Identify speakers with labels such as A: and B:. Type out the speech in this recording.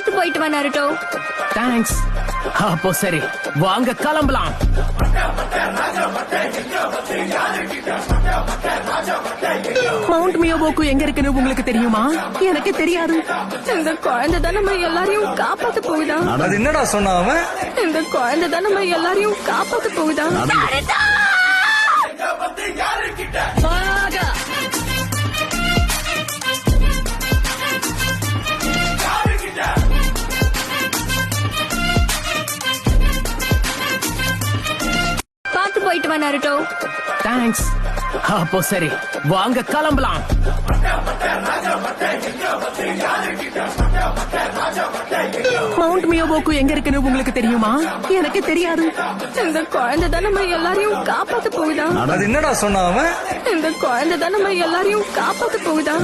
A: பாத்து போயிட்டு வா நருட்டோ.
B: தேங்க்ஸ். அப்போ சரி, வாங்க கிளம்பலாம். மவுண்ட் மியோபோக்கு எங்க இருக்குன்னு உங்களுக்கு தெரியுமா? எனக்கு தெரியாது.
A: இந்த குழந்தை தான் நம்ம எல்லாரையும் காப்பாத்த போகுதா?
C: அது என்னடா சொன்ன அவன்?
A: இந்த குழந்தை தான் நம்ம எல்லாரையும் காப்பாத்த போகுதா? பாத்து போயிட்டு வா நருட்டோ.
B: தேங்க்ஸ். அப்போ சரி, வாங்க கிளம்பலாம். மவுண்ட் மியோபோக்கு எங்க இருக்குன்னு உங்களுக்கு தெரியுமா? எனக்கு தெரியாது.
A: இந்த குழந்தை தான் நம்ம எல்லாரையும் காப்பாத்த போகுதா?
C: அது என்னடா சொன்ன அவன்?
A: இந்த குழந்தை தான் நம்ம எல்லாரையும் காப்பாத்த போகுதா?